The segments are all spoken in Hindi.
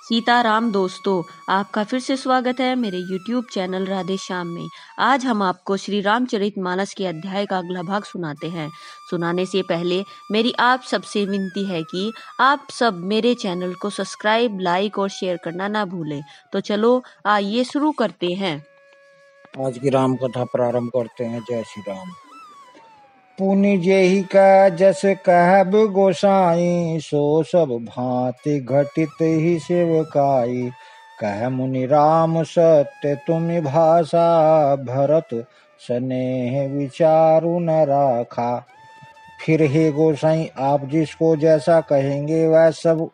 सीताराम दोस्तों, आपका फिर से स्वागत है मेरे YouTube चैनल राधे श्याम में। आज हम आपको श्री रामचरितमानस के अध्याय का अगला भाग सुनाते हैं। सुनाने से पहले मेरी आप सबसे विनती है कि आप सब मेरे चैनल को सब्सक्राइब, लाइक और शेयर करना ना भूलें। तो चलो आइए शुरू करते हैं। आज की राम कथा प्रारंभ करते हैं। जय श्री राम। पुनि जेहि का जस कहब गोसाई, सो सब भांति घटित ही सेवकाई। कह मुनि राम सत्य तुमि भाषा, भरत स्नेह विचारु न राखा। फिर हे गोसाई, आप जिसको जैसा कहेंगे वह सब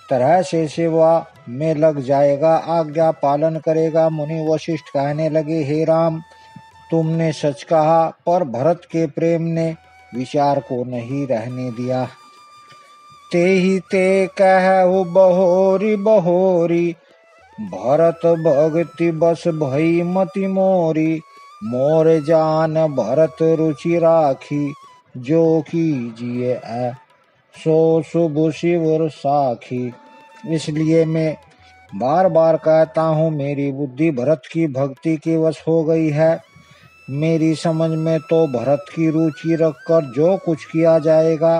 तरह से सेवा में लग जाएगा, आज्ञा पालन करेगा। मुनि वशिष्ठ कहने लगे, हे राम, तुमने सच कहा, पर भरत के प्रेम ने विचार को नहीं रहने दिया। ते ही ते कहु बहोरी बहोरी, भरत भगति बस भई मति मोरी। मोर जान भरत रुचि राखी, जो कीजिए सो शुभ शिवर साखी। इसलिए मैं बार बार कहता हूँ, मेरी बुद्धि भरत की भक्ति के वश हो गई है। मेरी समझ में तो भरत की रुचि रखकर जो कुछ किया जाएगा,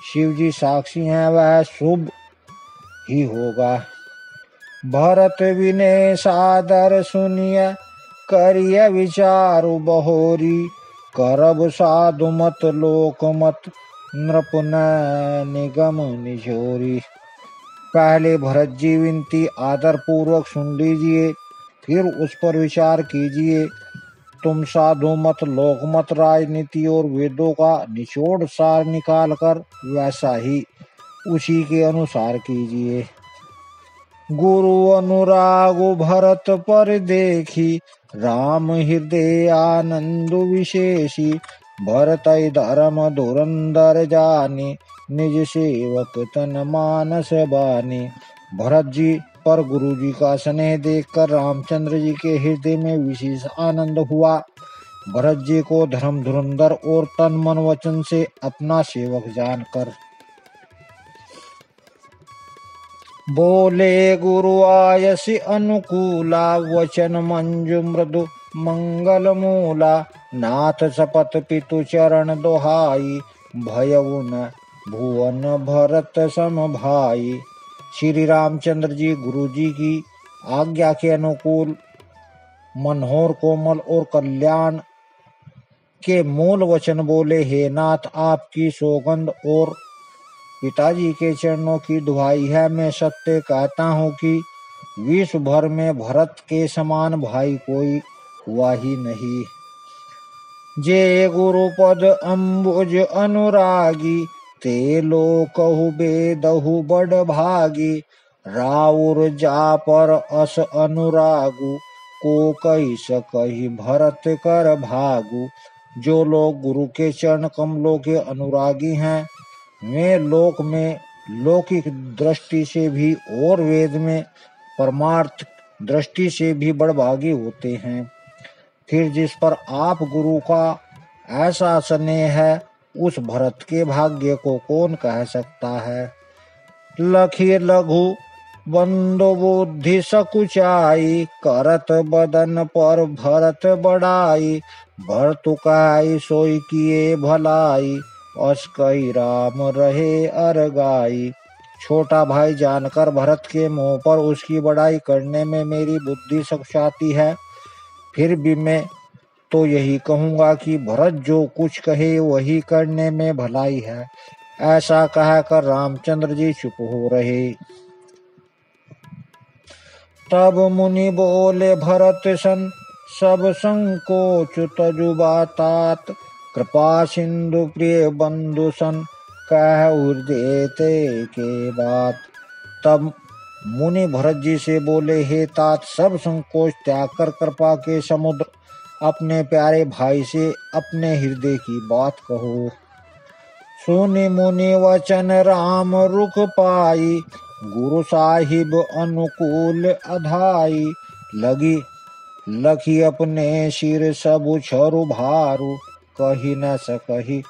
शिव जी साक्षी हैं, वह शुभ ही होगा। भरत विनय सादर सुनिय, करिय विचारु बहोरी। करब साधु मत लोक मत, नृप निगम निझोरी। पहले भरत जी विनती आदर पूर्वक सुन लीजिए, फिर उस पर विचार कीजिए। तुम साधु मत, लोक मत, राजनीति और वेदों का निचोड़ सार निकाल कर वैसा ही उसी के अनुसार कीजिए। गुरु अनुराग भरत पर देखी, राम हृदय आनंद विशेषी। भरत धर्म धुरंधर जानी, निज सेवक तन मानस बानी। भरत जी पर गुरु जी का स्नेह देखकर रामचंद्र जी के हृदय में विशेष आनंद हुआ। भरत जी को धर्म धुरंधर और तन मन वचन से अपना सेवक जानकर बोले, गुरु आयसि अनुकूला। वचन मंजु मृदु मंगल मूला। नाथ शपथ पितु चरण दोहाई, भयउ न भुवन भरत सम भाई। श्री रामचंद्र जी गुरु जी की आज्ञा के अनुकूल मनोहर कोमल और कल्याण के मूल वचन बोले। हे नाथ, आपकी सौगंध और पिताजी के चरणों की दुहाई है। मैं सत्य कहता हूँ कि विश्व भर में भरत के समान भाई कोई हुआ ही नहीं। जे गुरुपद अम्बुज अनुरागी, ते लोकहु बेदहु बड़ भागी। राउर जा पर अस अनुरागु, को कही सकहि भरत कर भागु। जो लोग गुरु के चरण कमलों के अनुरागी हैं, वे लोक में लौकिक दृष्टि से भी और वेद में परमार्थ दृष्टि से भी बड़भागी होते हैं। फिर जिस पर आप गुरु का ऐसा स्नेह है, उस भरत के भाग्य को कौन कह सकता है। लखी लघु बंदो बुद्धि सकुचाई, करत बदन पर भरत बड़ाई। भरतुकाई सोई किए भलाई, अस कई राम रहे अरगाई। छोटा भाई जानकर भरत के मुंह पर उसकी बड़ाई करने में मेरी बुद्धि सकुचाती है। फिर भी मैं तो यही कहूँगा कि भरत जो कुछ कहे वही करने में भलाई है। ऐसा कहकर रामचंद्र जी चुप हो रहे। तब मुनि बोले भरत सन, सब संकोच तजुबा तात। कृपा सिंधु प्रिय बंधु सन, कह हृदय ते के बात। तब मुनि भरत जी से बोले, हे तात, सब संकोच त्याग कर कृपा के समुद्र अपने प्यारे भाई से अपने हृदय की बात कहो। सुनि मुनि वचन राम रुख पाई, गुरु साहिब अनुकूल अधाई। लखी अपने सिर सबु छरु भारू, कही न सकही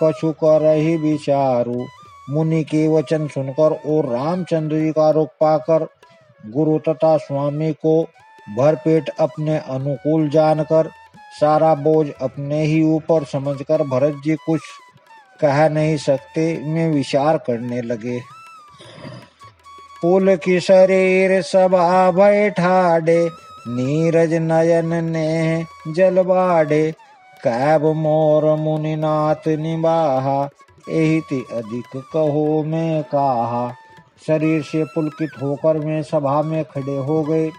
कछु करहि विचारु। मुनि के वचन सुनकर और रामचंद्र जी का रुख पाकर गुरु तथा स्वामी को भरपेट अपने अनुकूल जानकर सारा बोझ अपने ही ऊपर समझकर भरत जी कुछ कह नहीं सकते में विचार करने लगे। पुल की शरीर सभा बैठाडे, नीरज नयन ने जल बाढ़े, कैब मोर मुनिनाथ निबाहा, एहिति अधिक कहो मैं कहा। शरीर से पुलकित होकर मैं सभा में खड़े हो गए।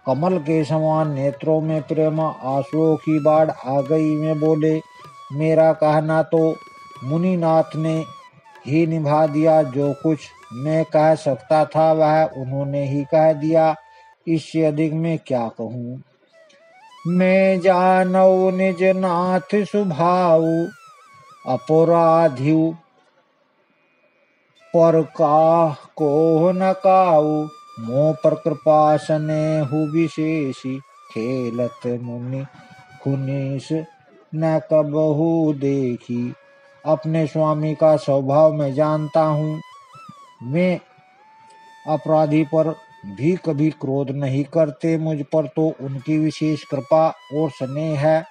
कमल के समान नेत्रों में प्रेम आंसुओं की बाढ़ आ गई। मैं बोले, मेरा कहना तो मुनिनाथ ने ही निभा दिया। जो कुछ मैं कह सकता था वह उन्होंने ही कह दिया। इससे अधिक मैं क्या कहूँ। मैं जानऊ निज नाथ सुभाऊ, अपराधिऊ पर काह को न काऊ। मोह पर कृपा स्नेहु विशेषी, खेलत मुनि खुनीस न कबहू देखी। अपने स्वामी का स्वभाव मैं जानता हूँ। मैं अपराधी पर भी कभी क्रोध नहीं करते। मुझ पर तो उनकी विशेष कृपा और स्नेह है।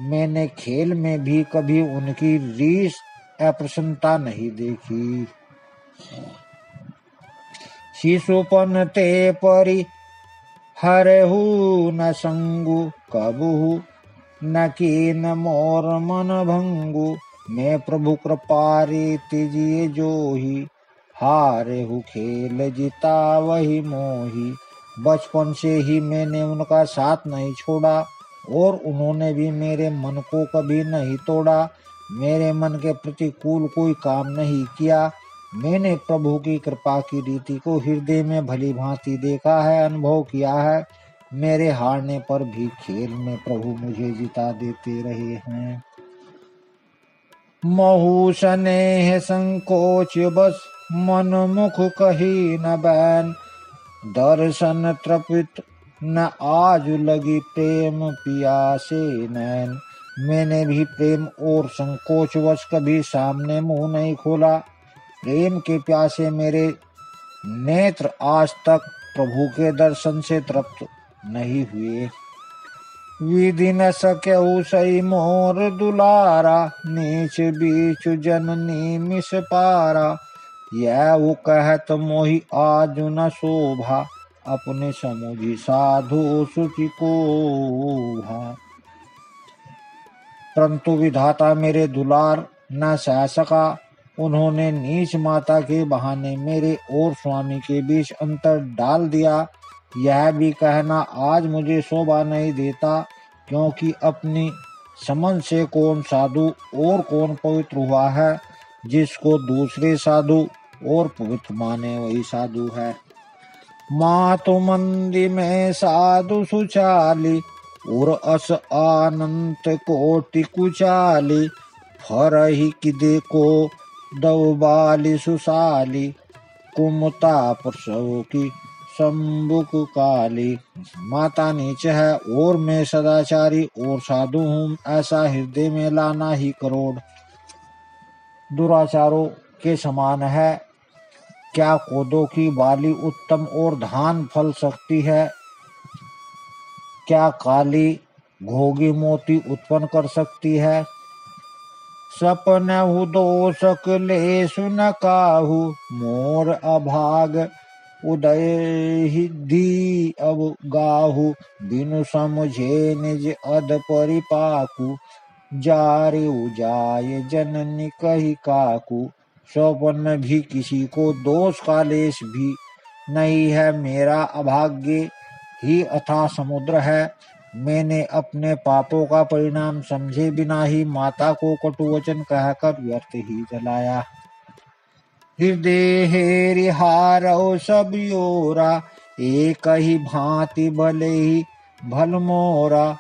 मैंने खेल में भी कभी उनकी रीस अप्रसन्नता नहीं देखी। शिशुपन ते परि हरहु न संगु, कबहु न कीन मोर मन भंगु। मैं प्रभु कृपा रीति जिए जोही, हारेहु खेल जिता वही मोही। बचपन से ही मैंने उनका साथ नहीं छोड़ा और उन्होंने भी मेरे मन को कभी नहीं तोड़ा। मेरे मन के प्रतिकूल कोई काम नहीं किया। मैंने प्रभु की कृपा की रीति को हृदय में भली भांति देखा है, अनुभव किया है। मेरे हारने पर भी खेल में प्रभु मुझे जिता देते रहे हैं। महु स्नेह संकोच बस, मन मुख कही न बैन। दर्शन तृपित न आज लगी, प्रेम पियासे नैन। मैंने भी प्रेम और संकोच वश कभी सामने मुंह नहीं खोला। प्रेम के प्यासे मेरे नेत्र आज तक प्रभु के दर्शन से तृप्त नहीं हुए। विधि न सक्यहु सही मोर दुलारा, नीच बीच जननी मिस पारा। यह वो कहत मोहि आज न शोभा, अपने समुझी साधु सुचि को भा। परंतु विधाता मेरे दुलार न सह सका। उन्होंने नीच माता के बहाने मेरे और स्वामी के बीच अंतर डाल दिया। यह भी कहना आज मुझे शोभा नहीं देता, क्योंकि अपनी समझ से कौन साधु और कौन पवित्र हुआ है। जिसको दूसरे साधु और पवित्र माने वही साधु है। मातु मंदी में साधु सुचाली, और अस अनंत कोटि कुचाली। फरहि कि देखो दौबाली सुशाली, कुमता प्रसव की संबुक काली। माता नीच है और मैं सदाचारी और साधु हूँ, ऐसा हृदय में लाना ही करोड़ दुराचारों के समान है। क्या कोदों की बाली उत्तम और धान फल सकती है? क्या काली घोगी मोती उत्पन्न कर सकती है? सपनहु दोषक लेसु न काहू, मोर अभाग उदय ही दी अब गाहू। बिनु समझे निज अध परिपाकू, जारे जाय जननी कही काकू। स्वपन में भी किसी को दोष का लेश भी नहीं है। मेरा अभाग्य ही अथाह समुद्र है। मैंने अपने पापों का परिणाम समझे बिना ही माता को कटुवचन कहकर व्यर्थ ही जलाया। हृदय हेरि हारौ सब योरा, एक ही भांति भले ही भल मोरा।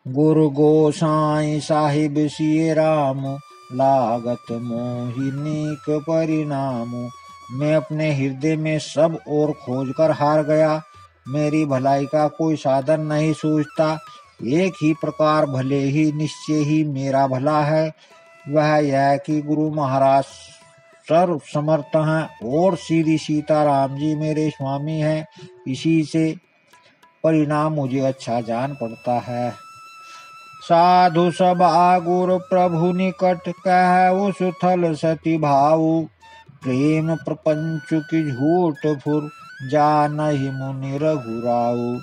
गुरु गोसाई साहिब सिय राम, लागत मोहिनीक परिणाम। मैं अपने हृदय में सब और खोजकर हार गया। मेरी भलाई का कोई साधन नहीं सूझता। एक ही प्रकार भले ही निश्चय ही मेरा भला है। वह यह कि गुरु महाराज सर्व समर्थ हैं और श्री सीताराम जी मेरे स्वामी हैं। इसी से परिणाम मुझे अच्छा जान पड़ता है। साधु सभा गुरु प्रभु निकट कहु सुथल सती भाऊ, प्रेम प्रपंच की झूठ फुर जानहि मुनि रघुराऊ।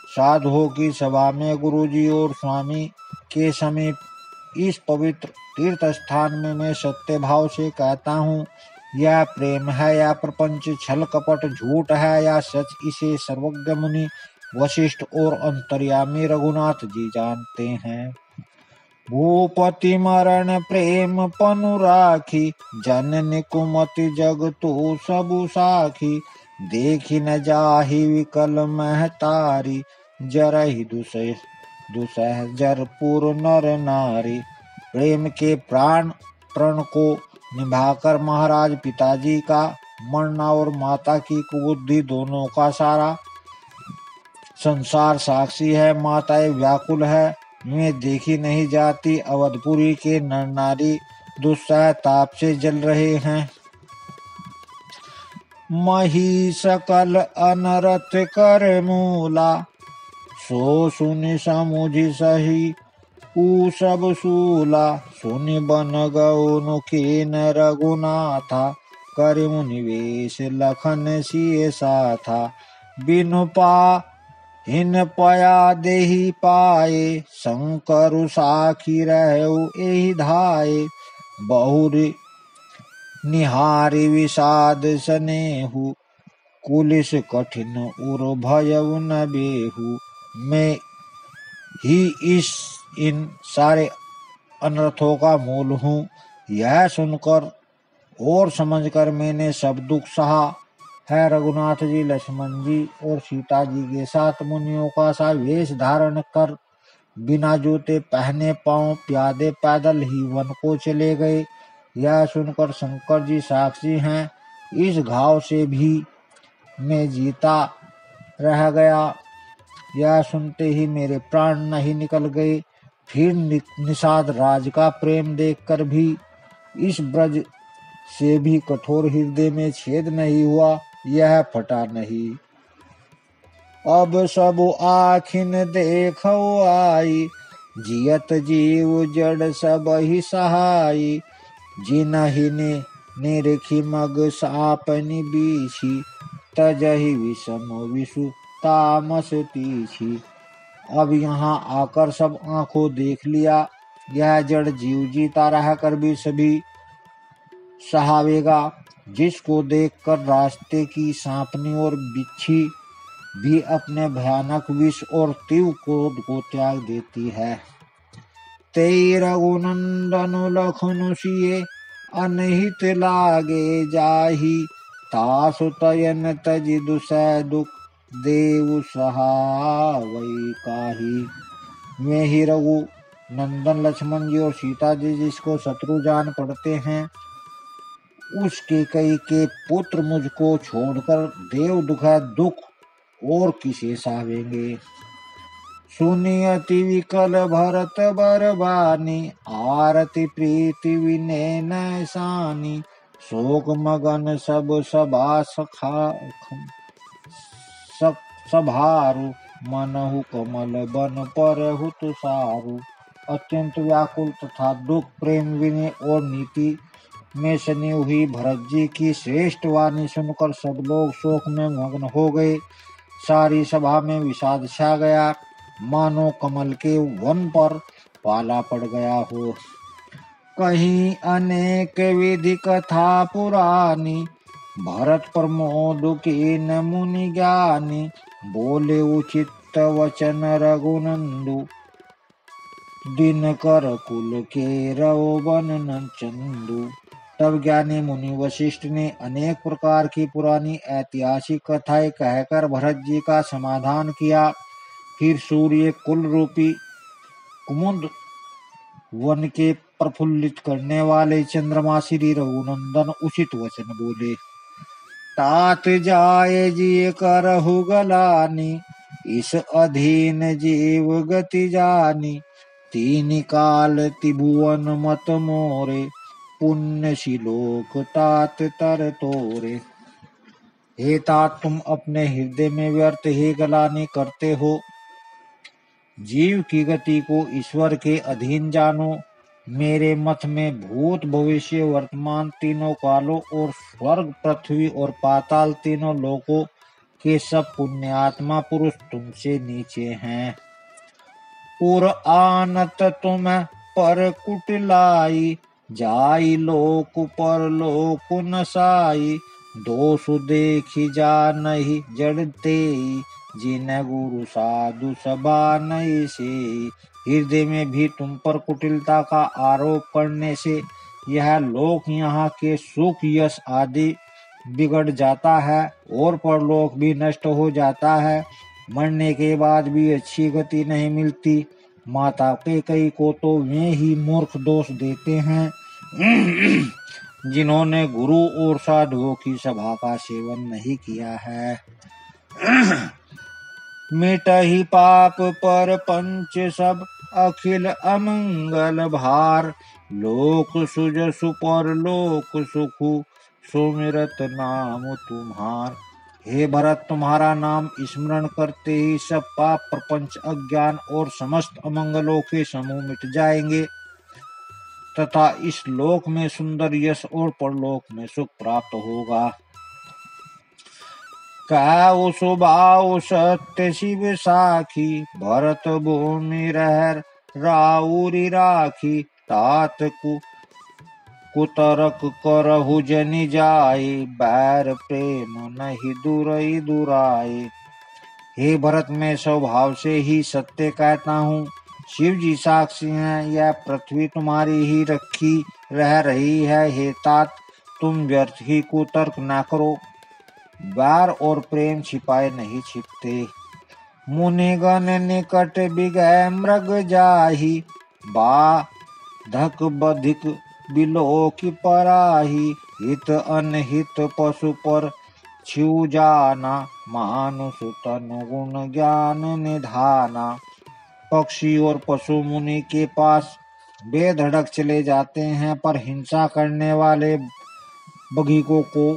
साधुओं की सभा में गुरुजी और स्वामी के समीप इस पवित्र तीर्थ स्थान में मैं सत्य भाव से कहता हूँ, यह प्रेम है या प्रपंच, छल कपट झूठ है या सच, इसे सर्वज्ञ मुनि वशिष्ठ और अंतर्यामी रघुनाथ जी जानते हैं। भूपति मरण प्रेम पनु राखी, जननी कुमति जग तो सबु साखी। देखी न जाहि विकल महतारी, जरहि दुसह जरपुर नर नारी। प्रेम के प्राण प्रण को निभाकर महाराज पिताजी का मरना और माता की कुबुद्धि दोनों का सारा संसार साक्षी है। माताएं व्याकुल है, मैं देखी नहीं जाती। अवधपुरी के नर नारी दुस्सह ताप से जल रहे हैं। मही सकल अनरथ कर मूला, सो सुनि समुझि सही ऊ सब सूला। सुनि बन गौनु कीन रघुनाथा, कर मुनिवेश लखन सिय साथा। बिनु पा हिन पया देहि पाए, शंकरु साखी रहु एहि धाये। बहुरी निहारी विषाद सनेहु, कुलिस कठिन उर भयउ न बेहु। मैं ही इन सारे अनर्थों का मूल हूँ। यह सुनकर और समझकर मैंने सब दुख सहा है। रघुनाथ जी, लक्ष्मण जी और सीता जी के साथ मुनियों का सा वेश धारण कर बिना जूते पहने पांव प्यादे पैदल ही वन को चले गए। यह सुनकर शंकर जी साक्षी हैं। इस घाव से भी मैं जीता रह गया। यह सुनते ही मेरे प्राण नहीं निकल गए। फिर निषाद राज का प्रेम देखकर भी इस ब्रज से भी कठोर हृदय में छेद नहीं हुआ, यह फटा नहीं। अब सब आखिन देखो आई, जियत जीव जड़ सब ही सहाई। जिनहि ने निरखी मग सापनि बीछी, तजहि विषम विषु तामस तीछी। अब यहाँ आकर सब आंखों देख लिया। यह जड़ जीव जीता रह कर भी सभी सहावेगा। जिसको देखकर रास्ते की सांपनी और बिच्छी भी अपने भयानक विष और तीव्र क्रोध को त्याग देती है। तेई रघुनंदन लखनु सिए, अनहित लागे जाही। तासु तयन तजि दुसह दुख, देव सहावै काही। मैं ही रघु नंदन लक्ष्मण जी और सीता जी जिसको शत्रु जान पड़ते हैं, उसके कई के पुत्र मुझको छोड़कर देव दुख और किसे सावेंगे। सुनी अति विकल भरत बरबानी, आरती प्रीति विनय नैसानी। शोक मगन सब सभा सभारु, मनहु कमल बन परहु तुषारु। अत्यंत व्याकुल तथा दुख प्रेम विनय और नीति में सनी हुई भरत जी की श्रेष्ठ वाणी सुनकर सब लोग शोक में मग्न हो गए। सारी सभा में विषाद छा गया, मानो कमल के वन पर पाला पड़ गया हो। कहीं अनेक विधि कथा पुरानी, भरत प्रमोद की न मुनि ज्ञानी। बोले उचित वचन रघुनंदु, दिन कर कुल के रव बन चंदु। तब ज्ञानी मुनि वशिष्ठ ने अनेक प्रकार की पुरानी ऐतिहासिक कथाएं कहकर भरत जी का समाधान किया। फिर सूर्य कुल रूपी कुमुद वन के प्रफुल्लित करने वाले चंद्रमा श्री रघुनंदन उचित वचन बोले। तात जाए जी करहु गलानी, इस अधीन जीव गति जानी। तीन काल त्रिभुवन मत मोरे, पुण्य शिलोक तात तर तोरे। हे तात, तुम अपने हृदय में व्यर्थ हे गलानी करते हो। जीव की गति को ईश्वर के अधीन जानो। मेरे मत में भूत भविष्य वर्तमान तीनों कालों और स्वर्ग पृथ्वी और पाताल तीनों लोकों के सब पुण्यात्मा पुरुष तुमसे नीचे हैं। उर आनत तुम पर कुटिलाई, जाई लोक पर लोक नसाई। दोष देखी जा नहीं जड़ते, जिन गुरु साधु सभा नहीं से। हृदय में भी तुम पर कुटिलता का आरोप करने से यह लोक यहाँ के सुख यश आदि बिगड़ जाता है और परलोक भी नष्ट हो जाता है। मरने के बाद भी अच्छी गति नहीं मिलती। माता कैकेयी को तो वे ही मूर्ख दोष देते हैं जिन्होंने गुरु और साधुओं की सभा का सेवन नहीं किया है। मिटहि पाप पर पंच सब, अखिल अमंगल भार। लोक सुजसु पर लोक सुखु, सुमिरत नाम तुम्हार। हे भरत, तुम्हारा नाम स्मरण करते ही सब पाप प्रपंच अज्ञान और समस्त अमंगलों के समूह मिट जाएंगे तथा इस लोक में सुंदर यश और परलोक में सुख प्राप्त होगा। कहु सुभाव सत्य शिव साखी, भरत भूमि रह राउरी राखी। तात कुतरक करहु जनि जाए, बैर प्रेम नहीं दुरई दुराए। हे भरत, मैं स्वभाव से ही सत्य कहता हूँ। शिव जी साक्षी हैं, यह पृथ्वी तुम्हारी ही रखी रह रही है। हे तात, तुम व्यर्थ ही कुतर्क न करो। बैर और प्रेम छिपाए नहीं छिपते। मुनिगण निकट बिगह मृग जाही, बाधक बधिक बिलोक पराही। हित अनहित पशु पर छिउ जाना, मानुष तनु गुण ज्ञान निधाना। पक्षी और पशु मुनि के पास बेधड़क चले जाते हैं, पर हिंसा करने वाले बघिकों को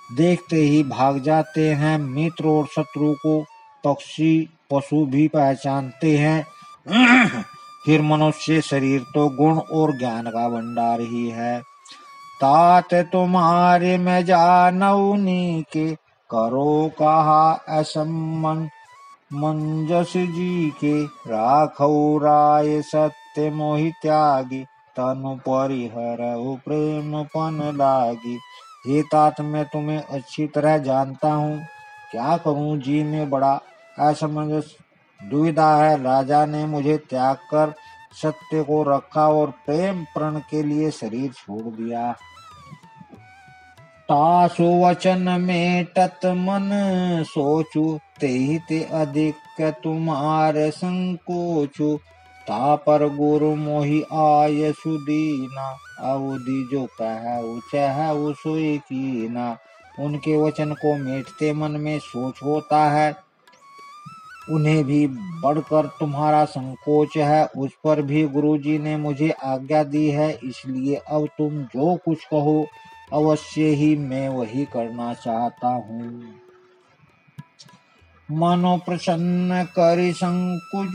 देखते ही भाग जाते हैं। मित्र और शत्रु को पक्षी पशु भी पहचानते हैं। फिर मनुष्य शरीर तो गुण और ज्ञान का भंडार ही है। तात तुम्हारे में जानऊनी के, करो कहा असमन मंजस जी के। राखौ राय सत्य मोहि त्यागी, तनु परिहरहु प्रेम पन लागी। हे तात, मैं तुम्हें अच्छी तरह जानता हूँ। क्या करूँ, जी में बड़ा असमंजस दुविधा है। राजा ने मुझे त्याग कर सत्य को रखा और प्रेम प्रण के लिए शरीर छोड़ दिया। तासु वचन में तत मन सोचू, तेहि ते अधिक तुम्हारे संकोचू। तापर गुरु मोहि आय सुदीना, अवधि जो कहु चहु सोई कीना। उनके वचन को मेटते मन में सोच होता है, उन्हें भी बढ़कर तुम्हारा संकोच है। उस पर भी गुरुजी ने मुझे आज्ञा दी है, इसलिए अब तुम जो कुछ कहो अवश्य ही मैं वही करना चाहता हूँ। मनो प्रसन्न करि संकुच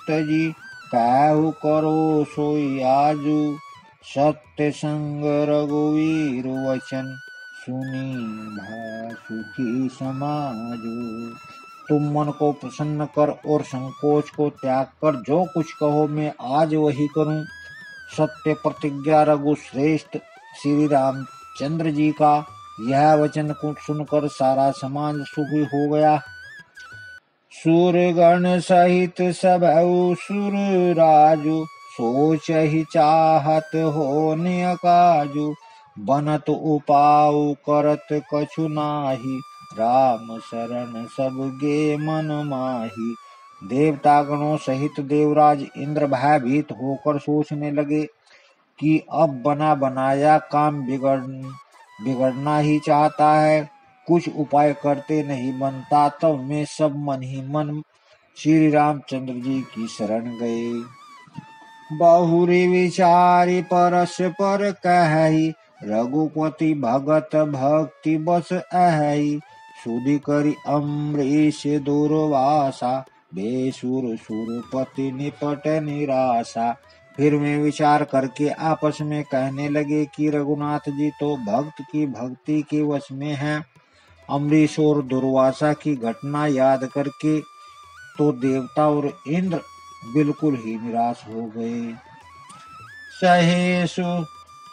तजी, कहु करो सोई आजू। सत्य संग रघुवीर वचन, सुनी भय सुखी समाजू। तुम मन को प्रसन्न कर और संकोच को त्याग कर जो कुछ कहो मैं आज वही करूं। सत्य प्रतिज्ञा रघु श्रेष्ठ श्री रामचंद्र जी का यह वचन को सुनकर सारा समाज सुखी हो गया। सूरगण सहित सब सुर राजू, सोच ही चाहत हो निय काजू। बनत उपाऊ करत कछु नाही, राम शरण सब गे मन माही। देवतागणों सहित देवराज इंद्र भयभीत होकर सोचने लगे कि अब बना बनाया काम बिगड़ना ही चाहता है, कुछ उपाय करते नहीं बनता। तब वे सब मन ही मन श्री रामचंद्र जी की शरण गए। बहुरी विचारी परस्पर कहई, रघुपति भगत भक्ति बस अहई। सुधि करी अम्बरीश दुर्वासा, बेसुर सुरपति निपट निराशा। फिर वे विचार करके आपस में कहने लगे कि रघुनाथ जी तो भक्त की भक्ति के वश में हैं। अम्बरीश और दुर्वासा की घटना याद करके तो देवता और इंद्र बिल्कुल ही निराश हो गए। सहेसु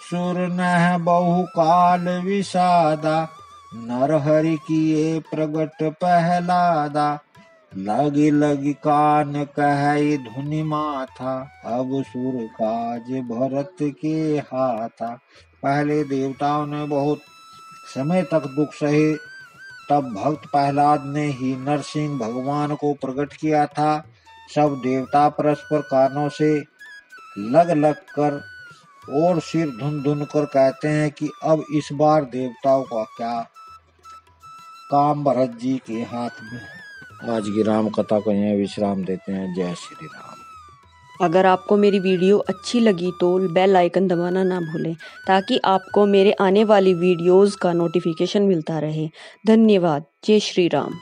सुर नह बहु काल विषादा, नरहरि किए प्रगट पहलादा। लगी लगी कान कहई धुनि माथा, अब सुर काज भरत के हाथा। पहले देवताओं ने बहुत समय तक दुख सहे, तब भक्त प्रहलाद ने ही नरसिंह भगवान को प्रकट किया था। सब देवता परस्पर कानों से लग लग कर और सिर धुन धुन कर कहते हैं कि अब इस बार देवताओं का क्या काम भरत जी के हाथ में। आज की राम कथा को यहाँ विश्राम देते हैं। जय श्री राम। अगर आपको मेरी वीडियो अच्छी लगी तो बेल आइकन दबाना ना भूलें ताकि आपको मेरे आने वाली वीडियोस का नोटिफिकेशन मिलता रहे। धन्यवाद। जय श्री राम।